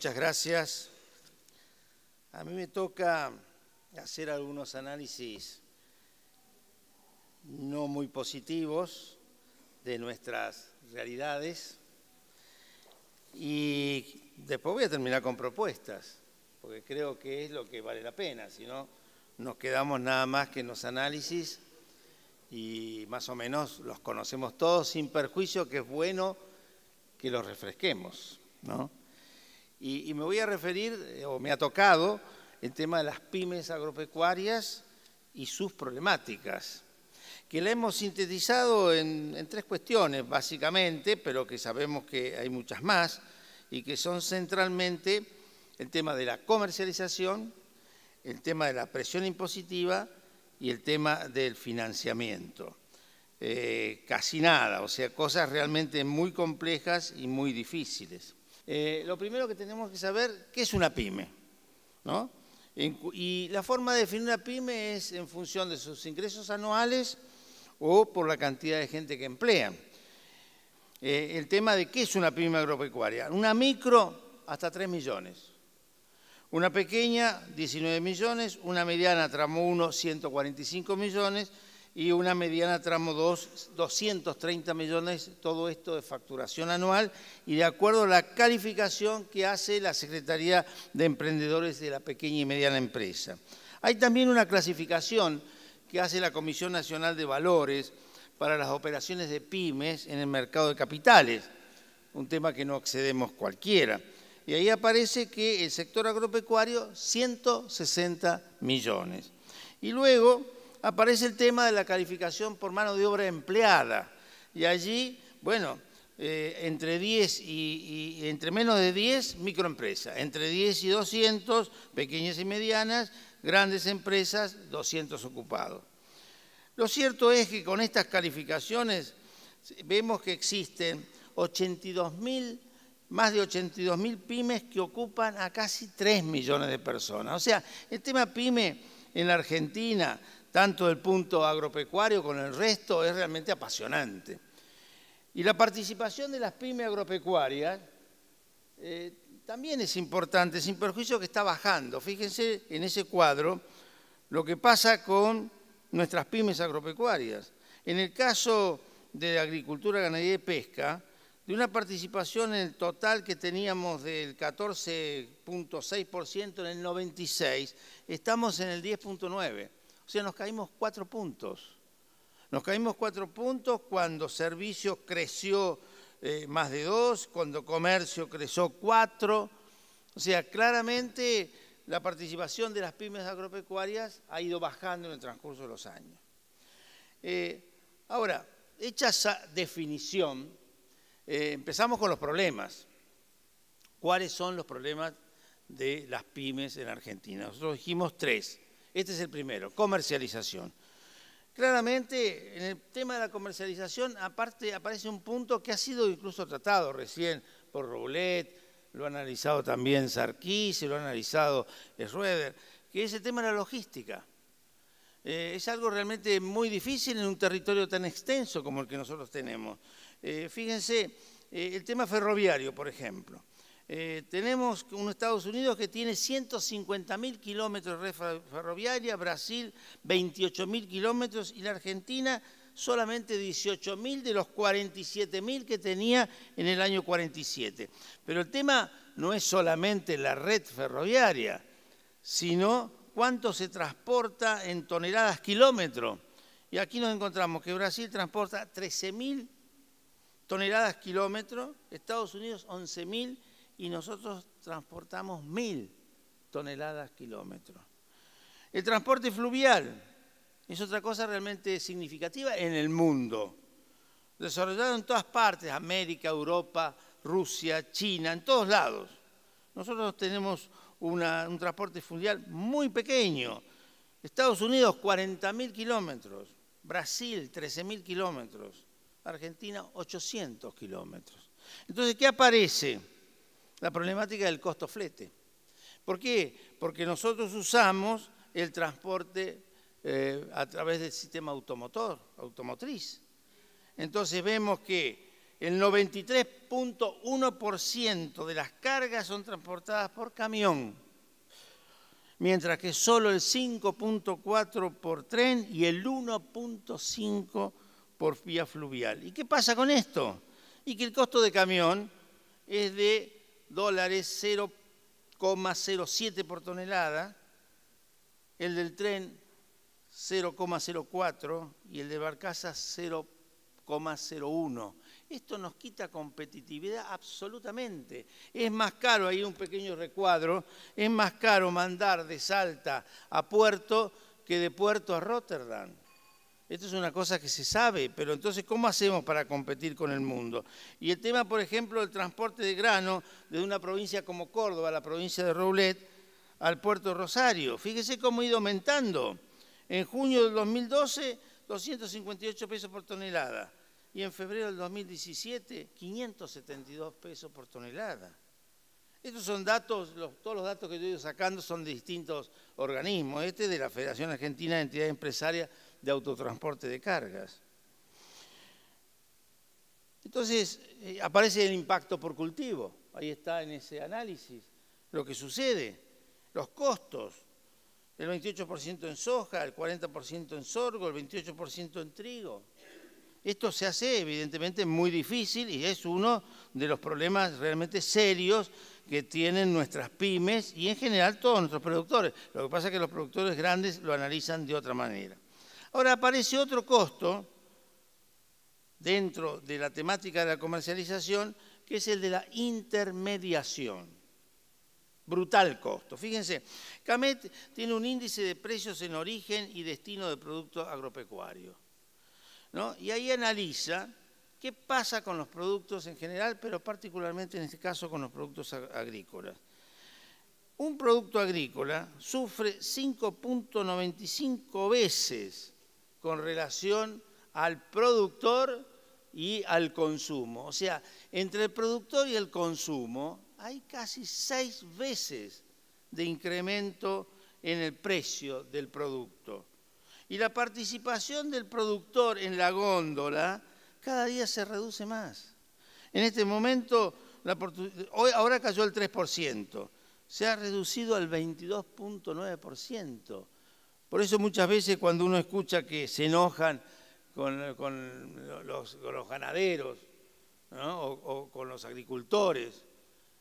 muchas gracias. A mí me toca hacer algunos análisis no muy positivos de nuestras realidades y después voy a terminar con propuestas, porque creo que es lo que vale la pena, si no nos quedamos nada más que en los análisis y más o menos los conocemos todos sin perjuicio, que es bueno que los refresquemos, ¿no? Y me voy a referir, o me ha tocado, el tema de las pymes agropecuarias y sus problemáticas, que la hemos sintetizado en tres cuestiones, básicamente, pero que sabemos que hay muchas más, y que son centralmente el tema de la comercialización, el tema de la presión impositiva y el tema del financiamiento. Casi nada, o sea, cosas realmente muy complejas y muy difíciles. Lo primero que tenemos que saber, ¿qué es una pyme? ¿No? Y la forma de definir una pyme es en función de sus ingresos anuales o por la cantidad de gente que emplean. El tema de qué es una pyme agropecuaria. Una micro, hasta 3 millones. Una pequeña, 19 millones. Una mediana, tramo 1, 145 millones. Y una mediana tramo 2, 230 millones, todo esto de facturación anual y de acuerdo a la calificación que hace la Secretaría de Emprendedores de la Pequeña y Mediana Empresa. Hay también una clasificación que hace la Comisión Nacional de Valores para las operaciones de pymes en el mercado de capitales, un tema que no accedemos cualquiera. Y ahí aparece que el sector agropecuario, 160 millones. Y luego aparece el tema de la calificación por mano de obra empleada. Y allí, bueno, entre 10 y entre menos de 10, microempresas. Entre 10 y 200, pequeñas y medianas, grandes empresas, 200 ocupados. Lo cierto es que con estas calificaciones vemos que existen más de 82.000 pymes que ocupan a casi 3 millones de personas. O sea, el tema pyme en la Argentina, tanto el punto agropecuario con el resto, es realmente apasionante. Y la participación de las pymes agropecuarias también es importante, sin perjuicio que está bajando. Fíjense en ese cuadro lo que pasa con nuestras pymes agropecuarias. En el caso de agricultura, ganadería y pesca, de una participación en el total que teníamos del 14.6% en el 96, estamos en el 10.9%. O sea, nos caímos 4 puntos. Nos caímos 4 puntos cuando servicios creció más de 2, cuando comercio creció 4. O sea, claramente la participación de las pymes agropecuarias ha ido bajando en el transcurso de los años. Ahora, hecha esa definición, empezamos con los problemas. ¿Cuáles son los problemas de las pymes en Argentina? Nosotros dijimos 3. Este es el primero, comercialización. Claramente, en el tema de la comercialización, aparte aparece un punto que ha sido incluso tratado recién por Roulette, lo ha analizado también Sarkis, lo ha analizado Schroeder, que es el tema de la logística. Es algo realmente muy difícil en un territorio tan extenso como el que nosotros tenemos. Fíjense, el tema ferroviario, por ejemplo. Tenemos un Estados Unidos que tiene 150.000 kilómetros de red ferroviaria, Brasil 28.000 kilómetros y la Argentina solamente 18.000 de los 47.000 que tenía en el año 47. Pero el tema no es solamente la red ferroviaria, sino cuánto se transporta en toneladas kilómetro. Y aquí nos encontramos que Brasil transporta 13.000 toneladas kilómetro, Estados Unidos 11.000 y nosotros transportamos 1.000 toneladas kilómetros. El transporte fluvial es otra cosa realmente significativa en el mundo. Desarrollado en todas partes, América, Europa, Rusia, China, en todos lados. Nosotros tenemos un transporte fluvial muy pequeño. Estados Unidos, 40.000 kilómetros. Brasil, 13.000 kilómetros. Argentina, 800 kilómetros. Entonces, ¿qué aparece? La problemática del costo flete. ¿Por qué? Porque nosotros usamos el transporte a través del sistema automotriz. Entonces vemos que el 93.1% de las cargas son transportadas por camión, mientras que solo el 5.4% por tren y el 1.5% por vía fluvial. ¿Y qué pasa con esto? Y que el costo de camión es de dólares 0,07 por tonelada, el del tren 0,04 y el de barcaza 0,01. Esto nos quita competitividad absolutamente. Es más caro, hay un pequeño recuadro, es más caro mandar de Salta a Puerto que de Puerto a Rotterdam. Esto es una cosa que se sabe, pero entonces, ¿cómo hacemos para competir con el mundo? Y el tema, por ejemplo, del transporte de grano desde una provincia como Córdoba, la provincia de Roblet, al puerto de Rosario. Fíjese cómo ha ido aumentando. En junio del 2012, 258 pesos por tonelada. Y en febrero del 2017, 572 pesos por tonelada. Estos son datos, todos los datos que yo he ido sacando son de distintos organismos. Este es de la Federación Argentina de Entidades Empresarias de Autotransporte de Cargas. Entonces, aparece el impacto por cultivo. Ahí está en ese análisis lo que sucede. Los costos, el 28% en soja, el 40% en sorgo, el 28% en trigo. Esto se hace evidentemente muy difícil y es uno de los problemas realmente serios que tienen nuestras pymes y en general todos nuestros productores. Lo que pasa es que los productores grandes lo analizan de otra manera. Ahora aparece otro costo dentro de la temática de la comercialización, que es el de la intermediación. Brutal costo. Fíjense, Camet tiene un índice de precios en origen y destino de productos agropecuarios, ¿no? Y ahí analiza qué pasa con los productos en general, pero particularmente en este caso con los productos agrícolas. Un producto agrícola sufre 5.95 veces con relación al productor y al consumo. O sea, entre el productor y el consumo hay casi 6 veces de incremento en el precio del producto. Y la participación del productor en la góndola cada día se reduce más. En este momento, ahora cayó el 3%, se ha reducido al 22.9%. Por eso muchas veces cuando uno escucha que se enojan con los ganaderos, ¿no? o con los agricultores,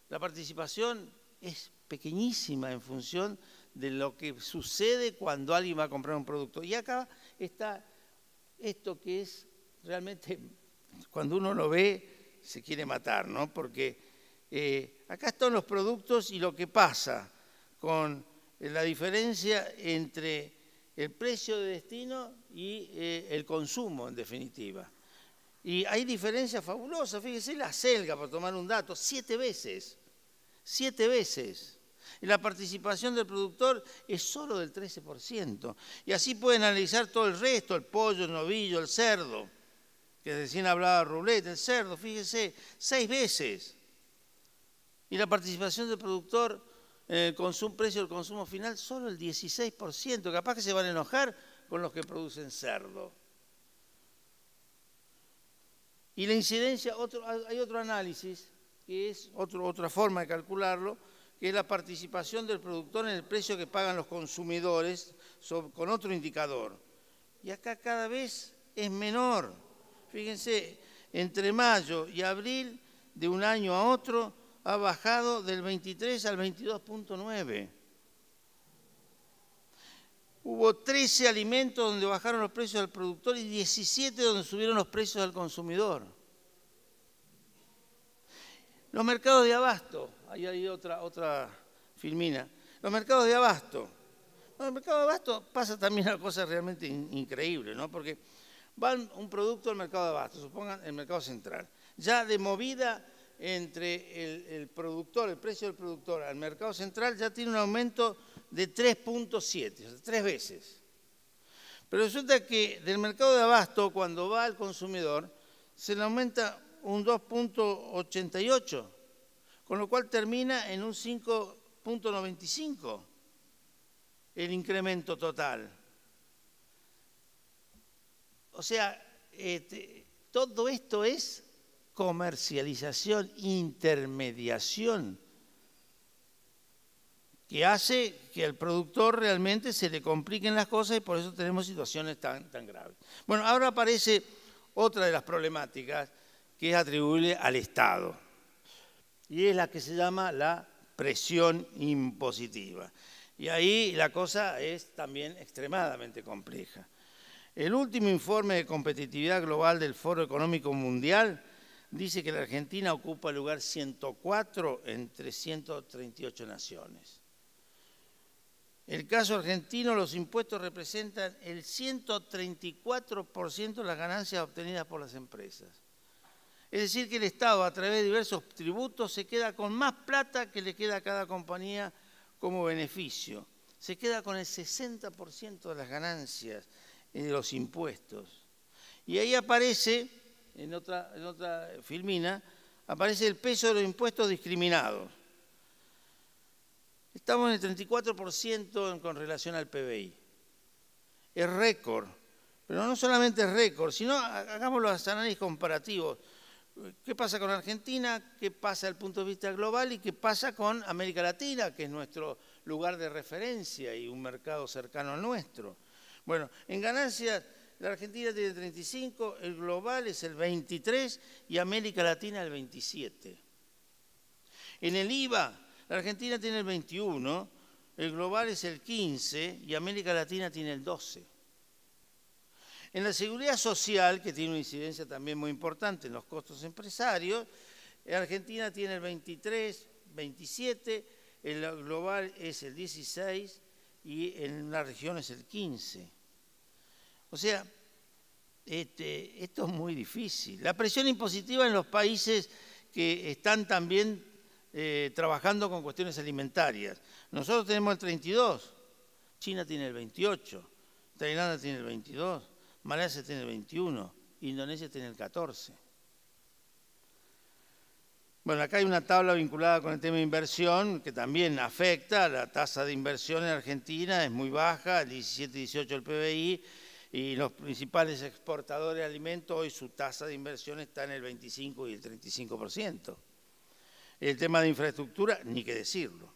la participación es pequeñísima en función de lo que sucede cuando alguien va a comprar un producto. Y acá está esto que es realmente, cuando uno lo ve, se quiere matar, ¿no? Porque acá están los productos y lo que pasa con la diferencia entre el precio de destino y el consumo, en definitiva. Y hay diferencias fabulosas. Fíjese, la selga, por tomar un dato, 7 veces. 7 veces. Y la participación del productor es solo del 13%. Y así pueden analizar todo el resto, el pollo, el novillo, el cerdo, que recién hablaba Roblet, el cerdo, fíjese, 6 veces. Y la participación del productor en el precio del consumo final, solo el 16%. Capaz que se van a enojar con los que producen cerdo. Y la incidencia, hay otro análisis, que es otra forma de calcularlo, que es la participación del productor en el precio que pagan los consumidores con otro indicador. Y acá cada vez es menor. Fíjense, entre mayo y abril, de un año a otro, ha bajado del 23 al 22.9. Hubo 13 alimentos donde bajaron los precios al productor y 17 donde subieron los precios al consumidor. Los mercados de abasto, ahí hay otra filmina. Los mercados de abasto. En el mercado de abasto pasa también una cosa realmente increíble, ¿no? Porque va un producto al mercado de abasto, supongan el mercado central. Ya de movida entre el productor, el precio del productor al mercado central ya tiene un aumento de 3.7, o sea, 3 veces. Pero resulta que del mercado de abasto, cuando va al consumidor, se le aumenta un 2.88, con lo cual termina en un 5.95 el incremento total. O sea, todo esto es comercialización, intermediación, que hace que al productor realmente se le compliquen las cosas y por eso tenemos situaciones tan graves. Bueno, ahora aparece otra de las problemáticas que es atribuible al Estado y es la que se llama la presión impositiva. Y ahí la cosa es también extremadamente compleja. El último informe de competitividad global del Foro Económico Mundial dice que la Argentina ocupa el lugar 104 entre 138 naciones. En el caso argentino, los impuestos representan el 134% de las ganancias obtenidas por las empresas. Es decir, que el Estado, a través de diversos tributos, se queda con más plata que le queda a cada compañía como beneficio. Se queda con el 60% de las ganancias de los impuestos. Y ahí aparece, en otra filmina, aparece el peso de los impuestos discriminados. Estamos en el 34% con relación al PBI. Es récord, pero no solamente es récord, sino hagamos los análisis comparativos. ¿Qué pasa con Argentina? ¿Qué pasa desde el punto de vista global? ¿Y qué pasa con América Latina, que es nuestro lugar de referencia y un mercado cercano al nuestro? Bueno, en ganancias, la Argentina tiene el 35, el global es el 23 y América Latina el 27. En el IVA, la Argentina tiene el 21, el global es el 15 y América Latina tiene el 12. En la seguridad social, que tiene una incidencia también muy importante en los costos empresarios, Argentina tiene el 23, 27, el global es el 16 y en la región es el 15. O sea, esto es muy difícil. La presión impositiva en los países que están también trabajando con cuestiones alimentarias. Nosotros tenemos el 32, China tiene el 28, Tailandia tiene el 22, Malasia tiene el 21, Indonesia tiene el 14. Bueno, acá hay una tabla vinculada con el tema de inversión que también afecta. La tasa de inversión en Argentina es muy baja, el 17-18 del PBI, y los principales exportadores de alimentos, hoy su tasa de inversión está en el 25 y el 35%. El tema de infraestructura, ni qué decirlo.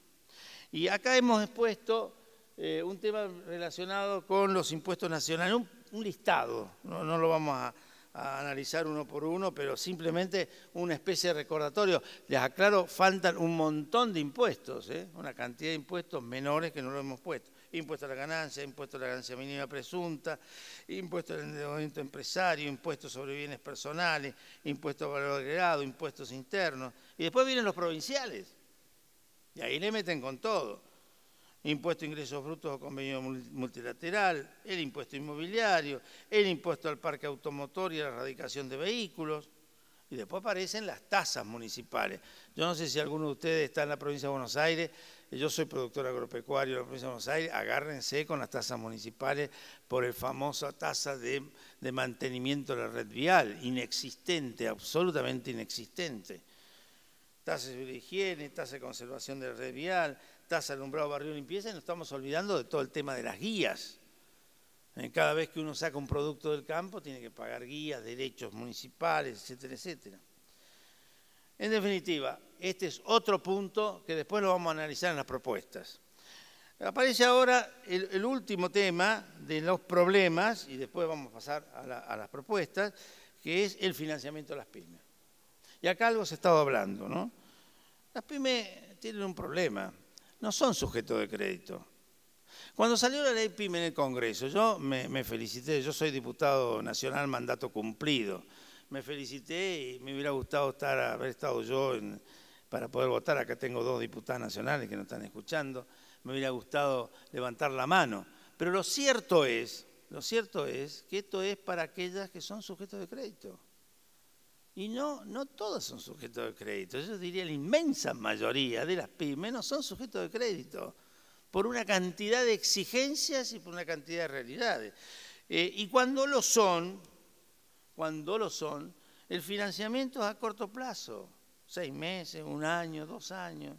Y acá hemos expuesto un tema relacionado con los impuestos nacionales, un listado, no lo vamos a analizar uno por uno, pero simplemente una especie de recordatorio. Les aclaro, faltan un montón de impuestos, una cantidad de impuestos menores que no lo hemos puesto. Impuesto a la ganancia, impuesto a la ganancia mínima presunta, impuesto al endeudamiento empresario, impuestos sobre bienes personales, impuesto al valor agregado, impuestos internos. Y después vienen los provinciales. Y ahí le meten con todo. Impuesto a ingresos brutos o convenio multilateral, el impuesto inmobiliario, el impuesto al parque automotor y a la erradicación de vehículos. Y después aparecen las tasas municipales. Yo no sé si alguno de ustedes está en la provincia de Buenos Aires, yo soy productor agropecuario de la provincia de Buenos Aires, agárrense con las tasas municipales por el famoso tasa de mantenimiento de la red vial, inexistente, absolutamente inexistente. Tasa de higiene, tasa de conservación de la red vial, tasa de alumbrado, barrio, limpieza, y nos estamos olvidando de todo el tema de las guías. Cada vez que uno saca un producto del campo tiene que pagar guías, derechos municipales, etcétera, etcétera. En definitiva, este es otro punto que después lo vamos a analizar en las propuestas. Aparece ahora el último tema de los problemas, y después vamos a pasar a las propuestas, que es el financiamiento de las pymes. Y acá algo se ha estado hablando, ¿no? Las pymes tienen un problema, no son sujetos de crédito. Cuando salió la ley PYME en el Congreso, yo me felicité, yo soy diputado nacional, mandato cumplido. Me felicité y me hubiera gustado haber estado yo para poder votar. Acá tengo 2 diputadas nacionales que nos están escuchando. Me hubiera gustado levantar la mano. Pero lo cierto es que esto es para aquellas que son sujetos de crédito. Y no todas son sujetos de crédito. Yo diría la inmensa mayoría de las pymes no son sujetos de crédito, por una cantidad de exigencias y por una cantidad de realidades. Y cuando lo son, el financiamiento es a corto plazo, 6 meses, 1 año, 2 años,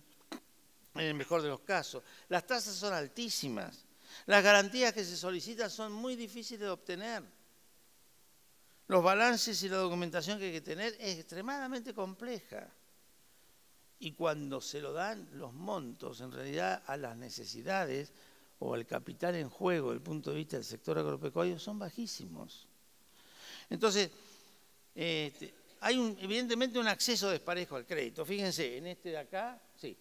en el mejor de los casos. Las tasas son altísimas, las garantías que se solicitan son muy difíciles de obtener. los balances y la documentación que hay que tener es extremadamente compleja. Y cuando se lo dan los montos, en realidad a las necesidades o al capital en juego desde el punto de vista del sector agropecuario son bajísimos. Entonces, hay evidentemente un acceso desparejo al crédito. Fíjense, en este de acá, sí,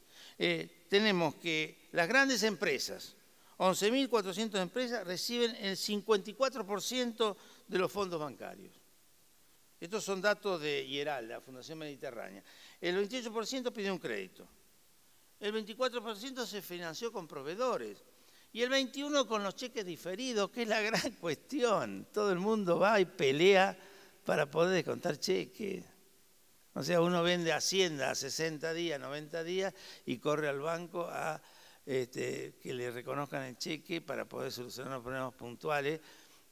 tenemos que las grandes empresas, 11.400 empresas, reciben el 54% de los fondos bancarios. Estos son datos de IERAL, la Fundación Mediterránea. El 28% pidió un crédito. El 24% se financió con proveedores. Y el 21% con los cheques diferidos, que es la gran cuestión. Todo el mundo va y pelea para poder descontar cheques. O sea, uno vende Hacienda a 60 días, 90 días y corre al banco a que le reconozcan el cheque para poder solucionar los problemas puntuales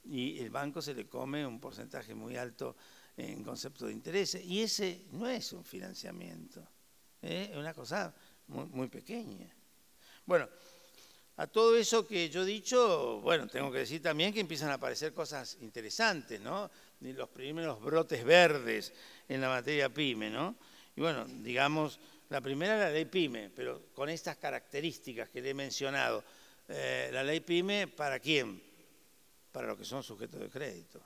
y el banco se le come un porcentaje muy alto en concepto de intereses. Y ese no es un financiamiento, es una cosa muy, muy pequeña. Bueno, a todo eso que yo he dicho, bueno, tengo que decir también que empiezan a aparecer cosas interesantes, ¿no? Los primeros brotes verdes en la materia PYME, ¿no? Y bueno, digamos, la primera es la ley PYME, pero con estas características que le he mencionado. La ley PYME, ¿para quién? Para los que son sujetos de crédito,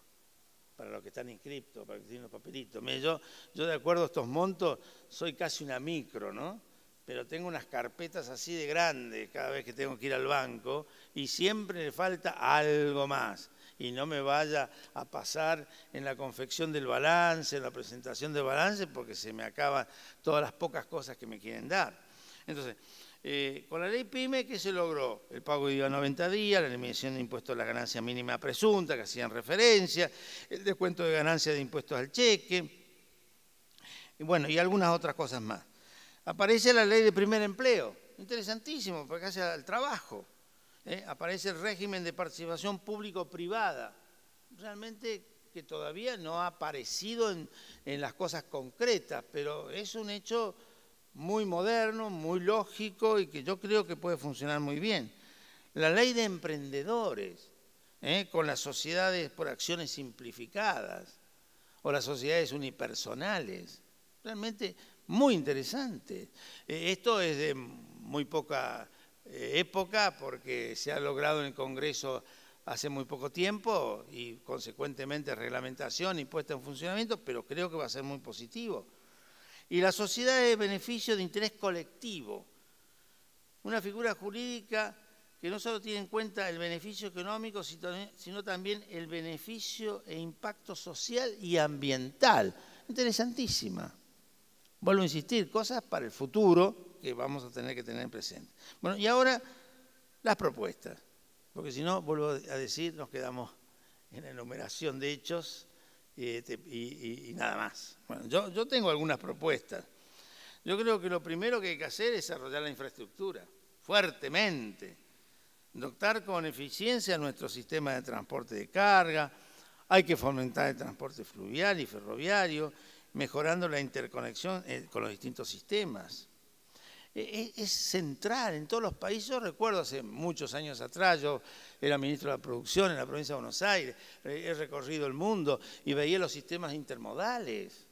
para los que están inscriptos, para los que tienen los papelitos. Mire, yo de acuerdo a estos montos soy casi una micro, ¿no? Pero tengo unas carpetas así de grandes cada vez que tengo que ir al banco y siempre le falta algo más. Y no me vaya a pasar en la confección del balance, en la presentación del balance, porque se me acaban todas las pocas cosas que me quieren dar. Entonces, con la ley PYME, ¿qué se logró? El pago de IVA a 90 días, la eliminación de impuestos a la ganancia mínima presunta, que hacían referencia, el descuento de ganancia de impuestos al cheque, y bueno, y algunas otras cosas más. Aparece la ley de primer empleo, interesantísimo, porque hace al trabajo. Aparece el régimen de participación público-privada, realmente que todavía no ha aparecido en las cosas concretas, pero es un hecho muy moderno, muy lógico y que yo creo que puede funcionar muy bien. La ley de emprendedores, con las sociedades por acciones simplificadas o las sociedades unipersonales, realmente muy interesante. Esto es de muy poca época porque se ha logrado en el Congreso hace muy poco tiempo y consecuentemente reglamentación y puesta en funcionamiento, pero creo que va a ser muy positivo. Y la sociedad de beneficio de interés colectivo, una figura jurídica que no solo tiene en cuenta el beneficio económico, sino también el beneficio e impacto social y ambiental. Interesantísima. Vuelvo a insistir, cosas para el futuro que vamos a tener que tener presente. Bueno, y ahora las propuestas, porque si no, vuelvo a decir, nos quedamos en la enumeración de hechos y nada más. Bueno, yo tengo algunas propuestas. Yo creo que lo primero que hay que hacer es desarrollar la infraestructura, fuertemente, dotar con eficiencia nuestro sistema de transporte de carga, hay que fomentar el transporte fluvial y ferroviario, mejorando la interconexión con los distintos sistemas. Es central en todos los países. Yo recuerdo hace muchos años atrás, yo era ministro de la Producción en la provincia de Buenos Aires, he recorrido el mundo y veía los sistemas intermodales.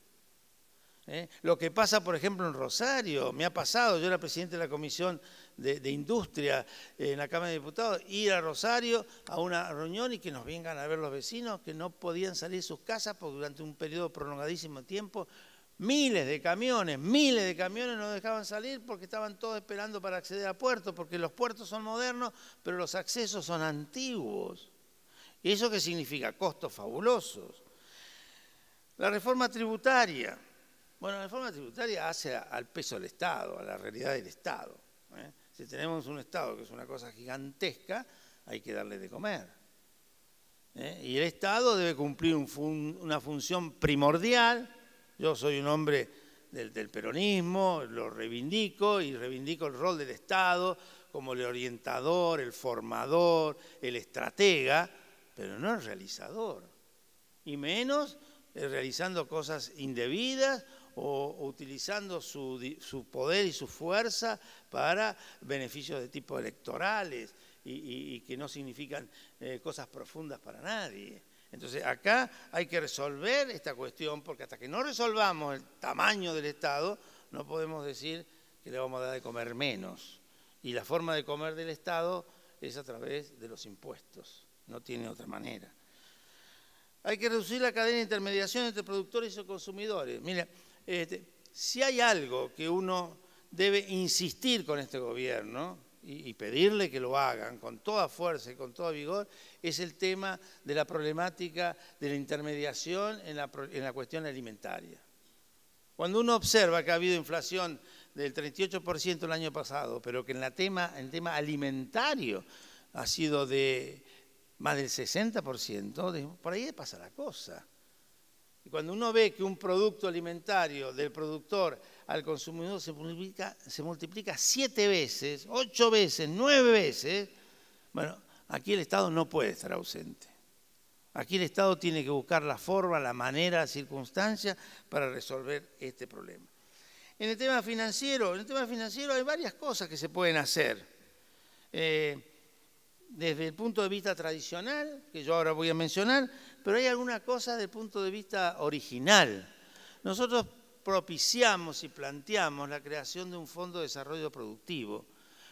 Lo que pasa, por ejemplo, en Rosario, me ha pasado, yo era presidente de la Comisión de Industria en la Cámara de Diputados, ir a Rosario a una reunión y que nos vengan a ver los vecinos que no podían salir de sus casas porque durante un periodo prolongadísimo de tiempo miles de camiones no dejaban salir porque estaban todos esperando para acceder a puertos, porque los puertos son modernos, pero los accesos son antiguos. ¿Y eso qué significa? Costos fabulosos. La reforma tributaria. Bueno, la reforma tributaria hace al peso del Estado, a la realidad del Estado. Si tenemos un Estado que es una cosa gigantesca, hay que darle de comer. Y el Estado debe cumplir una función primordial. Yo soy un hombre del peronismo, lo reivindico y reivindico el rol del Estado como el orientador, el formador, el estratega, pero no el realizador. Y menos realizando cosas indebidas o utilizando su poder y su fuerza para beneficios de tipo electorales y que no significan cosas profundas para nadie. Entonces acá hay que resolver esta cuestión, porque hasta que no resolvamos el tamaño del Estado, no podemos decir que le vamos a dar de comer menos. Y la forma de comer del Estado es a través de los impuestos, no tiene otra manera. Hay que reducir la cadena de intermediación entre productores y consumidores. Mira, si hay algo que uno debe insistir con este gobierno y pedirle que lo hagan con toda fuerza y con todo vigor, es el tema de la problemática de la intermediación en la cuestión alimentaria. Cuando uno observa que ha habido inflación del 38% el año pasado, pero que en el tema alimentario ha sido de más del 60%, por ahí pasa la cosa. Y cuando uno ve que un producto alimentario del productor al consumidor se multiplica 7 veces, 8 veces, 9 veces, bueno, aquí el Estado no puede estar ausente. Aquí el Estado tiene que buscar la forma, la manera, la circunstancia para resolver este problema. En el tema financiero hay varias cosas que se pueden hacer. Desde el punto de vista tradicional, que yo ahora voy a mencionar, pero hay alguna cosa desde el punto de vista original. Nosotros propiciamos y planteamos la creación de un fondo de desarrollo productivo.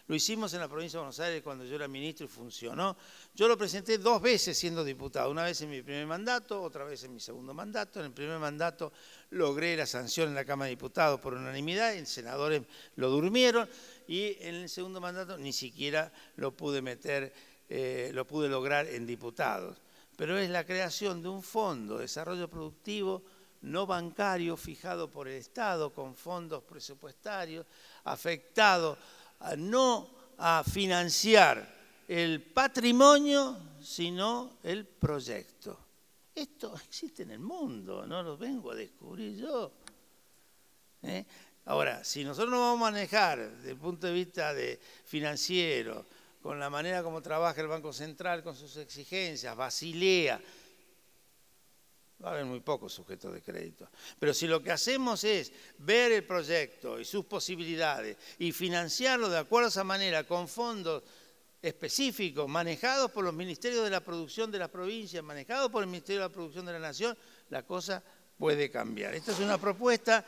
Lo hicimos en la provincia de Buenos Aires cuando yo era ministro y funcionó. Yo lo presenté 2 veces siendo diputado, una vez en mi primer mandato, otra vez en mi segundo mandato. En el primer mandato logré la sanción en la Cámara de Diputados por unanimidad, los senadores lo durmieron y en el segundo mandato ni siquiera lo pude lograr en diputados. Pero es la creación de un fondo de desarrollo productivo no bancario fijado por el Estado con fondos presupuestarios afectado no a financiar el patrimonio, sino el proyecto. Esto existe en el mundo, no lo vengo a descubrir yo. Ahora, si nosotros nos vamos a manejar desde el punto de vista financiero, con la manera como trabaja el Banco Central, con sus exigencias, Basilea, va a haber muy pocos sujetos de crédito. Pero si lo que hacemos es ver el proyecto y sus posibilidades y financiarlo de acuerdo a esa manera con fondos específicos manejados por los ministerios de la producción de las provincias, manejados por el Ministerio de la Producción de la Nación, la cosa puede cambiar. Esta es una propuesta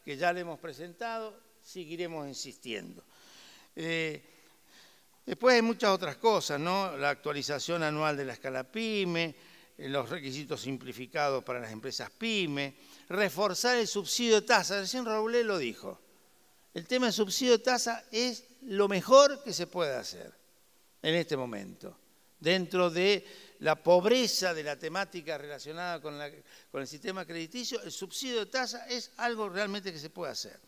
que ya le hemos presentado, seguiremos insistiendo. Después hay muchas otras cosas, ¿no? La actualización anual de la escala PYME, los requisitos simplificados para las empresas PYME, reforzar el subsidio de tasa. Recién Raúl lo dijo. El tema del subsidio de tasa es lo mejor que se puede hacer en este momento. Dentro de la pobreza de la temática relacionada con el sistema crediticio, el subsidio de tasa es algo realmente que se puede hacer.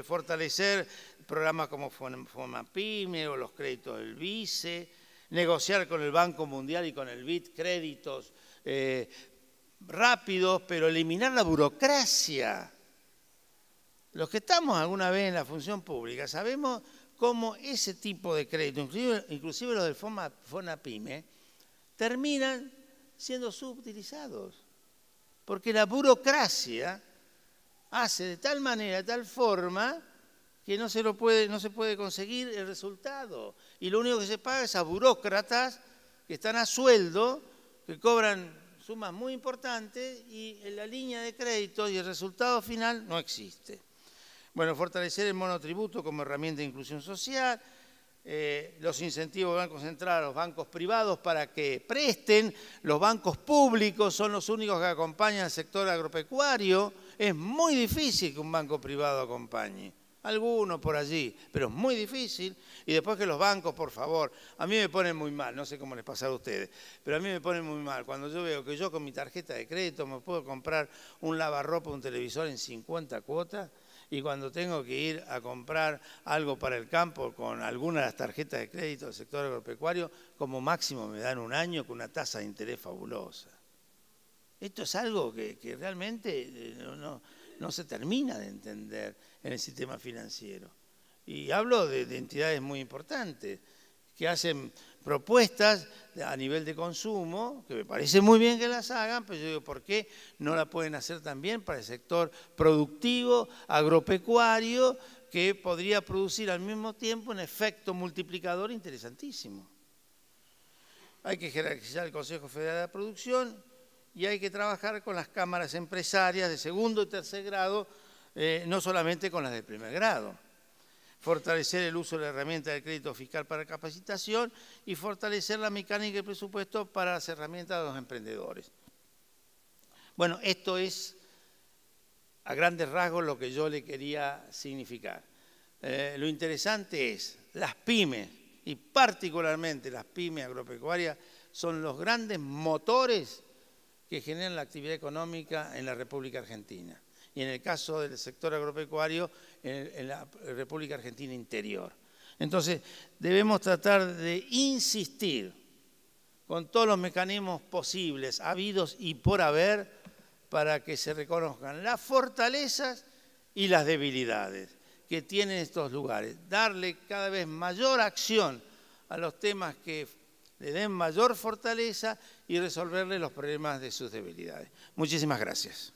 Fortalecer programas como FONAPYME o los créditos del BICE, negociar con el Banco Mundial y con el BID créditos rápidos, pero eliminar la burocracia. Los que estamos alguna vez en la función pública sabemos cómo ese tipo de crédito, inclusive los del FONAPYME, terminan siendo subutilizados. Porque la burocracia hace de tal manera, de tal forma, que no se puede conseguir el resultado. Y lo único que se paga es a burócratas que están a sueldo, que cobran sumas muy importantes y en la línea de crédito y el resultado final no existe. Bueno, fortalecer el monotributo como herramienta de inclusión social, los incentivos del Banco Central a los bancos privados para que presten, los bancos públicos son los únicos que acompañan al sector agropecuario, es muy difícil que un banco privado acompañe. Algunos por allí, pero es muy difícil. Y después que los bancos, por favor, a mí me ponen muy mal, no sé cómo les pasa a ustedes, pero a mí me ponen muy mal cuando yo veo que yo con mi tarjeta de crédito me puedo comprar un lavarropa, un televisor en 50 cuotas, y cuando tengo que ir a comprar algo para el campo con alguna de las tarjetas de crédito del sector agropecuario, como máximo me dan un año con una tasa de interés fabulosa. Esto es algo que realmente no se termina de entender en el sistema financiero. Y hablo de entidades muy importantes que hacen propuestas a nivel de consumo, que me parece muy bien que las hagan, pero yo digo, ¿por qué no la pueden hacer también para el sector productivo, agropecuario, que podría producir al mismo tiempo un efecto multiplicador interesantísimo? hay que jerarquizar el Consejo Federal de la Producción y hay que trabajar con las cámaras empresarias de segundo y tercer grado, no solamente con las de primer grado. Fortalecer el uso de la herramienta del crédito fiscal para capacitación y fortalecer la mecánica del presupuesto para las herramientas de los emprendedores. Bueno, esto es a grandes rasgos lo que yo le quería significar. Lo interesante es, las pymes, y particularmente las pymes agropecuarias, son los grandes motores que generan la actividad económica en la República Argentina. Y en el caso del sector agropecuario, en la República Argentina interior. Entonces, debemos tratar de insistir con todos los mecanismos posibles, habidos y por haber, para que se reconozcan las fortalezas y las debilidades que tienen estos lugares. Darle cada vez mayor acción a los temas que le den mayor fortaleza y resolverle los problemas de sus debilidades. Muchísimas gracias.